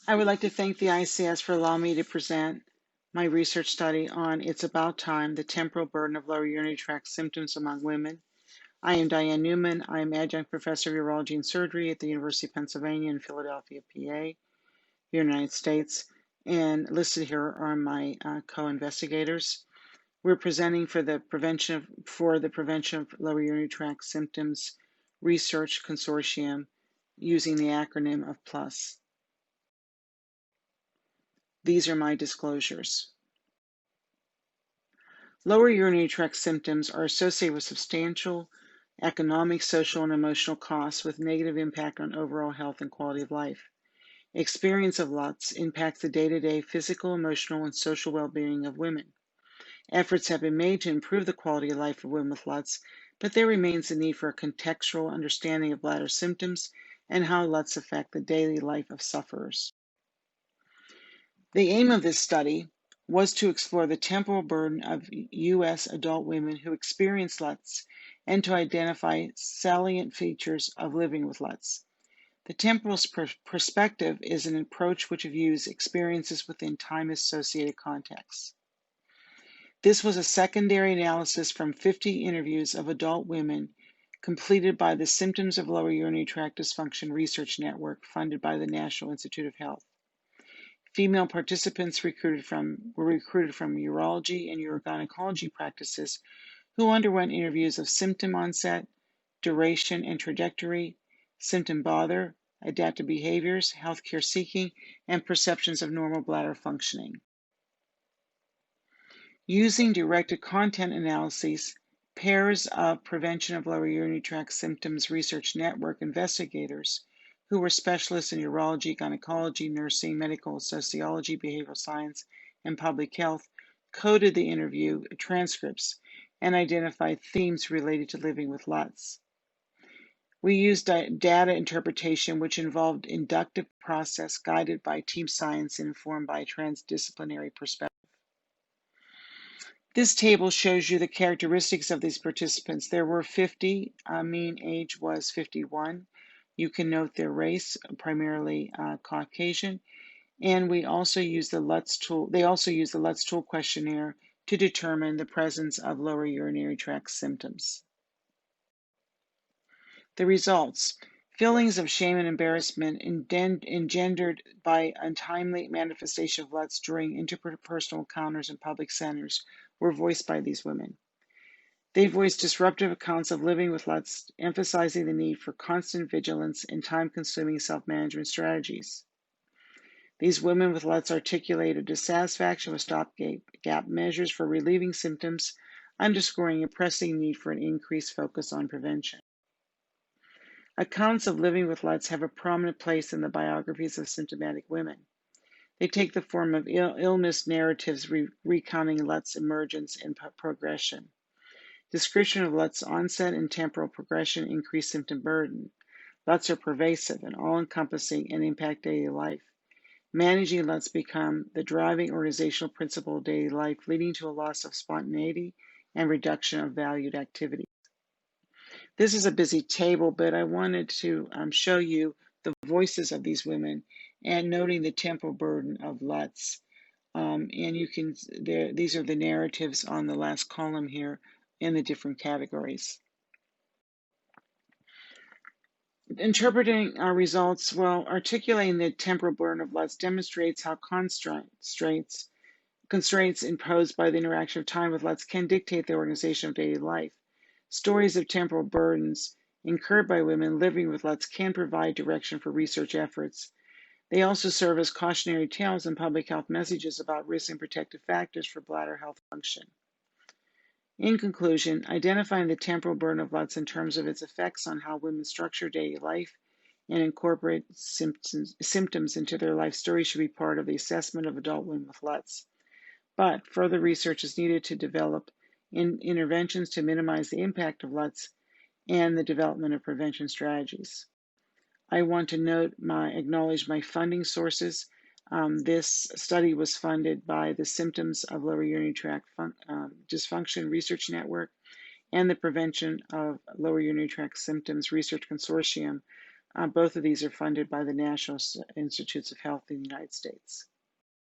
I would like to thank the ICS for allowing me to present my research study on It's About Time, the Temporal Burden of Lower Urinary Tract Symptoms Among Women. I am Diane Newman. I am Adjunct Professor of Urology and Surgery at the University of Pennsylvania in Philadelphia, PA, here in the United States, and listed here are my co-investigators. We're presenting for the Prevention of Lower Urinary Tract Symptoms Research Consortium using the acronym of PLUS. These are my disclosures. Lower urinary tract symptoms are associated with substantial economic, social, and emotional costs with negative impact on overall health and quality of life. Experience of LUTS impacts the day-to-day physical, emotional, and social well-being of women. Efforts have been made to improve the quality of life of women with LUTS, but there remains a need for a contextual understanding of bladder symptoms and how LUTS affect the daily life of sufferers. The aim of this study was to explore the temporal burden of U.S. adult women who experience LUTS and to identify salient features of living with LUTS. The temporal perspective is an approach which views experiences within time-associated contexts. This was a secondary analysis from 50 interviews of adult women completed by the Symptoms of Lower Urinary Tract Dysfunction Research Network funded by the National Institute of Health. Female participants were recruited from urology and urogynecology practices who underwent interviews of symptom onset, duration and trajectory, symptom bother, adaptive behaviors, healthcare seeking, and perceptions of normal bladder functioning. Using directed content analyses, pairs of Prevention of Lower Urinary Tract Symptoms Research Network investigators who were specialists in urology, gynecology, nursing, medical sociology, behavioral science, and public health, coded the interview transcripts and identified themes related to living with LUTS. We used data interpretation, which involved inductive process guided by team science and informed by a transdisciplinary perspective. This table shows you the characteristics of these participants. There were 50, mean age was 51. You can note their race, primarily Caucasian, and we also use the LUTS tool. They also use the LUTS tool questionnaire to determine the presence of lower urinary tract symptoms. The results. Feelings of shame and embarrassment engendered by untimely manifestation of LUTS during interpersonal encounters in public centers were voiced by these women. They voiced disruptive accounts of living with LUTS, emphasizing the need for constant vigilance and time-consuming self-management strategies. These women with LUTS articulated dissatisfaction with stopgap measures for relieving symptoms, underscoring a pressing need for an increased focus on prevention. Accounts of living with LUTS have a prominent place in the biographies of symptomatic women. They take the form of illness narratives recounting LUTS emergence and progression. Description of LUTS onset and temporal progression increase symptom burden. LUTS are pervasive and all-encompassing and impact daily life. Managing LUTS become the driving organizational principle of daily life, leading to a loss of spontaneity and reduction of valued activity. This is a busy table, but I wanted to show you the voices of these women and noting the temporal burden of LUTS. And you can, these are the narratives on the last column here in the different categories. Interpreting our results, well, articulating the temporal burden of LUTS demonstrates how constraints imposed by the interaction of time with LUTS can dictate the organization of daily life. Stories of temporal burdens incurred by women living with LUTS can provide direction for research efforts. They also serve as cautionary tales and public health messages about risks and protective factors for bladder health function. In conclusion, identifying the temporal burden of LUTS in terms of its effects on how women structure daily life and incorporate symptoms into their life story should be part of the assessment of adult women with LUTS. But further research is needed to develop interventions to minimize the impact of LUTS and the development of prevention strategies. I want to acknowledge my funding sources. This study was funded by the Symptoms of Lower Urinary Tract Dysfunction Research Network and the Prevention of Lower Urinary Tract Symptoms Research Consortium, Both of these are funded by the National Institutes of Health in the United States.